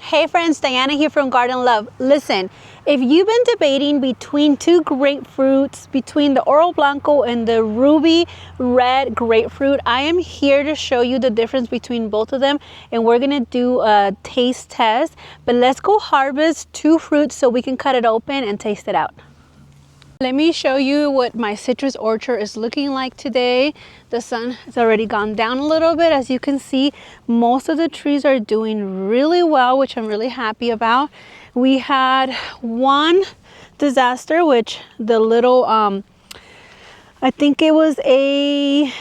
Hey friends, Diana here from Garden Love. Listen, if you've been debating between two grapefruits, between the Oro Blanco and the ruby red grapefruit, I am here to show you the difference between both of them, and we're gonna do a taste test. But let's go harvest two fruits so we can cut it open and taste it out. Let me show you what my citrus orchard is looking like today. The sun has already gone down a little bit. As you can see, most of the trees are doing really well, which I'm really happy about. We had one disaster, which the little, I think it was I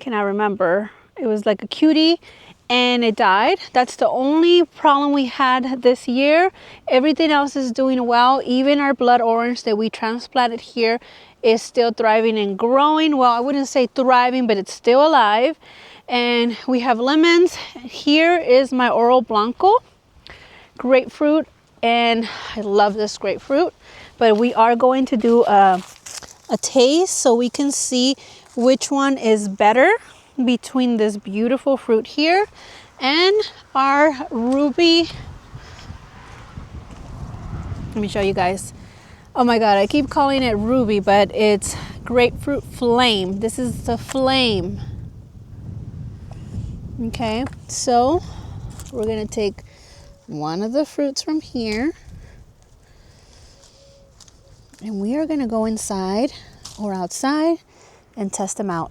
cannot remember. It was like a cutie and it died. That's the only problem we had this year. Everything else is doing well. Even our blood orange that we transplanted here is still thriving and growing. Well, I wouldn't say thriving, but it's still alive. And we have lemons. Here is my Oro Blanco grapefruit, and I love this grapefruit. But we are going to do a taste so we can see which one is better between this beautiful fruit here and our ruby. Let me show you guys. Oh my god, I keep calling it ruby, but it's grapefruit flame. This is the flame. Okay, so we're gonna take one of the fruits from here and we are gonna go inside or outside and test them out.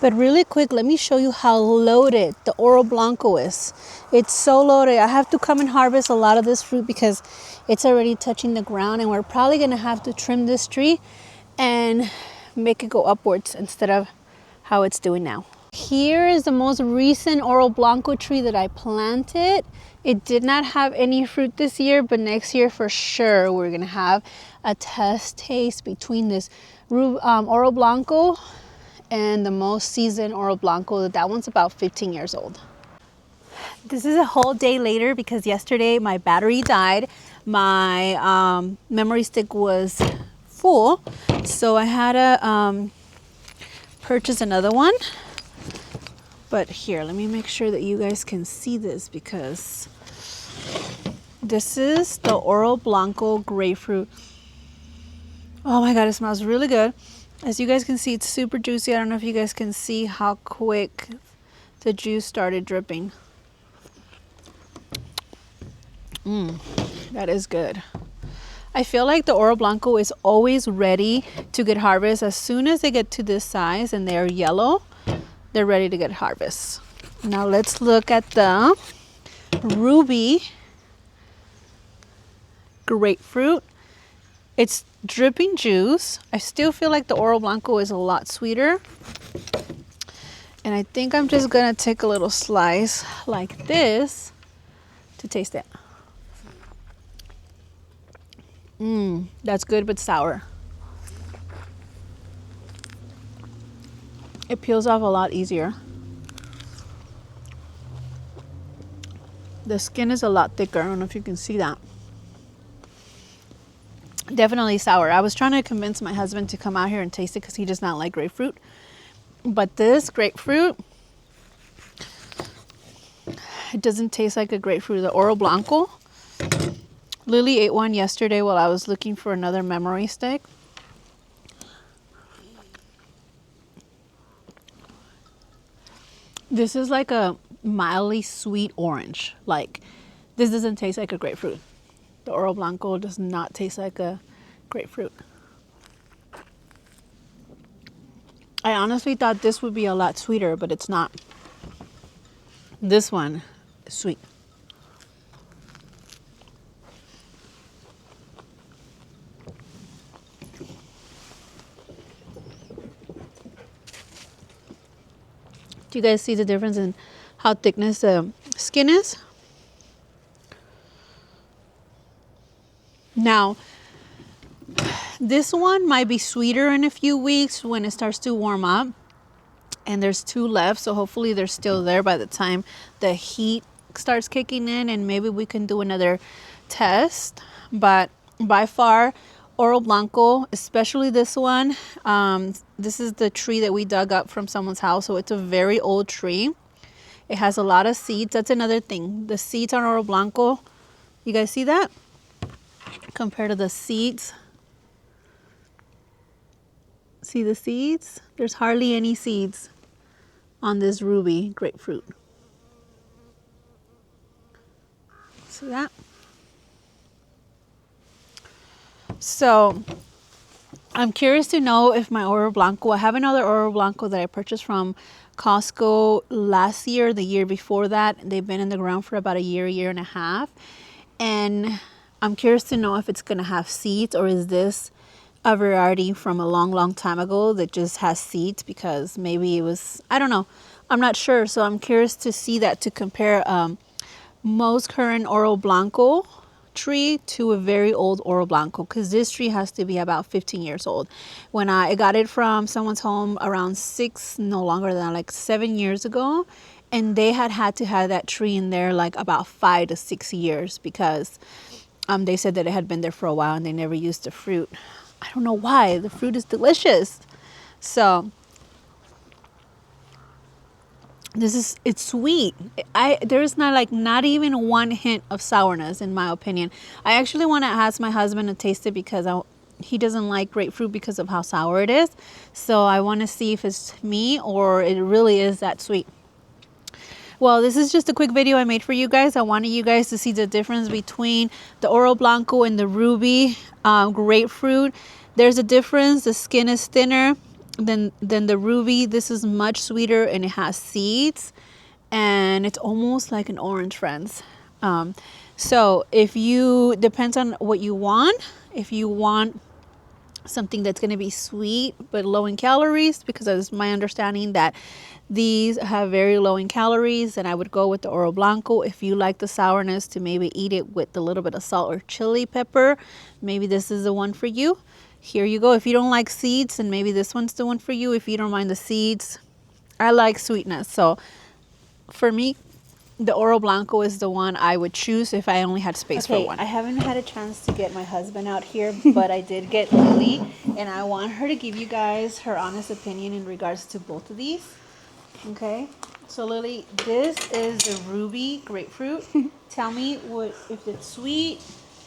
But really quick, let me show you how loaded the Oro Blanco is. It's so loaded. I have to come and harvest a lot of this fruit because it's already touching the ground, and we're probably gonna have to trim this tree and make it go upwards instead of how it's doing now. Here is the most recent Oro Blanco tree that I planted. It did not have any fruit this year, but next year for sure we're gonna have a test taste between this Oro Blanco and the most seasoned Oro Blanco. That one's about 15 years old. This is a whole day later because yesterday my battery died. My memory stick was full, so I had to purchase another one. But here, let me make sure that you guys can see this, because this is the Oro Blanco grapefruit. Oh my god, it smells really good. As you guys can see, it's super juicy. I don't know if you guys can see how quick the juice started dripping. That is good. I feel like the Oro Blanco is always ready to get harvest. As soon as they get to this size and they're yellow, they're ready to get harvest. Now let's look at the ruby grapefruit. It's dripping juice. I still feel like the Oro Blanco is a lot sweeter. And I think I'm just gonna take a little slice like this to taste it. That's good but sour. It peels off a lot easier. The skin is a lot thicker. I don't know if you can see that. Definitely sour. I was trying to convince my husband to come out here and taste it because he does not like grapefruit. But this grapefruit, it doesn't taste like a grapefruit. The Oro Blanco. Lily ate one yesterday while I was looking for another memory stick. This is like a mildly sweet orange. Like, this doesn't taste like a grapefruit. The Oro Blanco does not taste like a grapefruit. I honestly thought this would be a lot sweeter, but it's not. This one is sweet. Do you guys see the difference in how thickness the skin is? Now, this one might be sweeter in a few weeks when it starts to warm up. And there's two left, so hopefully they're still there by the time the heat starts kicking in, and maybe we can do another test. But by far, Oro Blanco, especially this one, this is the tree that we dug up from someone's house, so it's a very old tree. It has a lot of seeds. That's another thing. The seeds on Oro Blanco, you guys see that? Compared to the seeds. See the seeds? There's hardly any seeds on this ruby grapefruit. See that? So I'm curious to know if my Oro Blanco, I have another Oro Blanco that I purchased from Costco last year, the year before that. They've been in the ground for about a year and a half. And I'm curious to know if it's going to have seeds, or is this a variety from a long time ago that just has seeds, because maybe it was, I don't know. I'm not sure. So I'm curious to see that, to compare most current Oro Blanco tree to a very old Oro Blanco, because this tree has to be about 15 years old. When I got it from someone's home around 7 years ago, and they had to have that tree in there like about 5 to 6 years, because they said that it had been there for a while and they never used the fruit. I don't know why. The fruit is delicious. So it's sweet. There's not even one hint of sourness, in my opinion. I actually want to ask my husband to taste it, because he doesn't like grapefruit because of how sour it is. So I want to see if it's me or it really is that sweet. Well, this is just a quick video I made for you guys. I wanted you guys to see the difference between the Oro Blanco and the ruby grapefruit. There's a difference. The skin is thinner than the ruby. This is much sweeter and it has seeds, and it's almost like an orange, friends. So depends on what you want. If you want something that's going to be sweet but low in calories, because it's my understanding that these have very low in calories, and I would go with the Oro Blanco. If you like the sourness, to maybe eat it with a little bit of salt or chili pepper, maybe this is the one for you. Here you go. If you don't like seeds, then maybe this one's the one for you. If you don't mind the seeds, I like sweetness. So for me, the Oro Blanco is the one I would choose if I only had space for one. I haven't had a chance to get my husband out here, but I did get Lily, and I want her to give you guys her honest opinion in regards to both of these. Okay, so Lily, this is the ruby grapefruit. Tell me if it's sweet,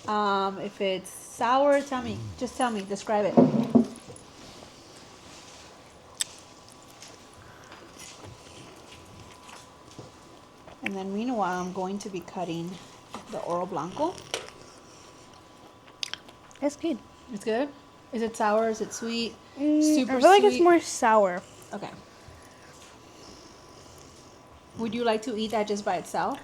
if it's sour. Just tell me, describe it. And then meanwhile, I'm going to be cutting the Oro Blanco. It's good. It's good? Is it sour? Is it sweet? Super sweet? I feel like it's more sour. Okay. Would you like to eat that just by itself?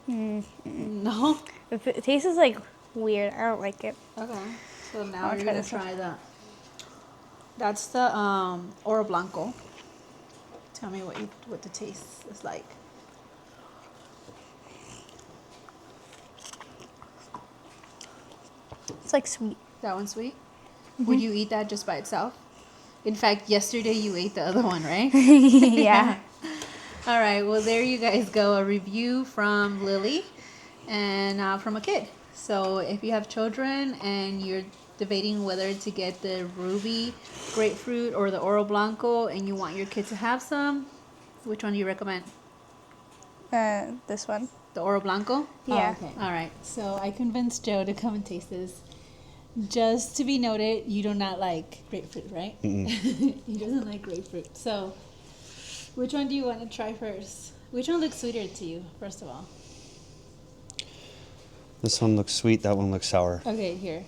No? It tastes like weird. I don't like it. Okay. So now you're going to try that. That's the Oro Blanco. Tell me what the taste is like. It's like sweet. That one's sweet? Mm-hmm. Would you eat that just by itself? In fact, yesterday you ate the other one, right? Yeah. All right. Well, there you guys go. A review from Lily and from a kid. So if you have children and you're debating whether to get the ruby grapefruit or the Oro Blanco, and you want your kid to have some, which one do you recommend? This one. The Oro Blanco? Yeah. Oh, okay. All right. So I convinced Joe to come and taste this. Just to be noted, you do not like grapefruit, right? He doesn't like grapefruit. So which one do you want to try first? Which one looks sweeter to you, first of all? This one looks sweet. That one looks sour. Okay, here.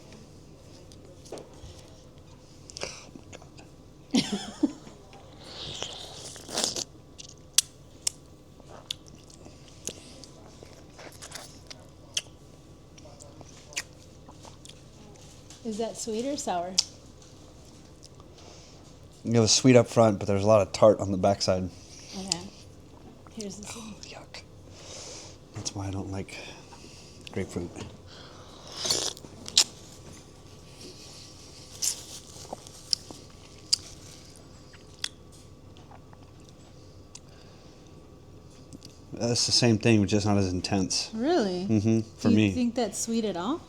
Is that sweet or sour? It was sweet up front, but there's a lot of tart on the backside. Okay. Here's this one. Yuck. That's why I don't like grapefruit. That's the same thing, but just not as intense. Really? Mm-hmm. For me. Do you think that's sweet at all?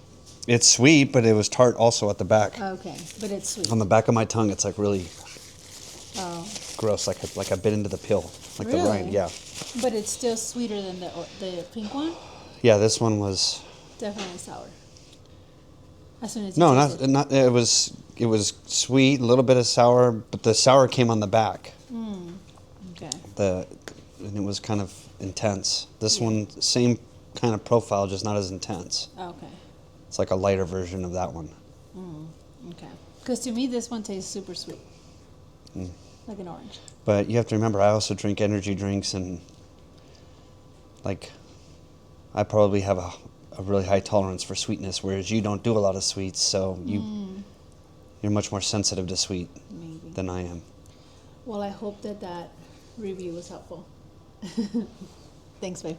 It's sweet, but it was tart also at the back. Okay, but it's sweet. On the back of my tongue, it's like really... Oh. gross, like I bit into the pill, like the rind. Really? Yeah, But it's still sweeter than the pink one. yeah. This one was Definitely sour. As soon as you no, taste it. not. It was sweet, a little bit of sour, but the sour came on the back. Okay. And it was kind of intense. This Yeah. one, same kind of profile, just not as intense. Okay. It's like a lighter version of that one. Okay. Because to me, this one tastes super sweet. Like an orange. But you have to remember, I also drink energy drinks, and like, I probably have a really high tolerance for sweetness, whereas you don't do a lot of sweets, so you're much more sensitive to sweet Maybe. than I am. Well, I hope that review was helpful. Thanks, babe.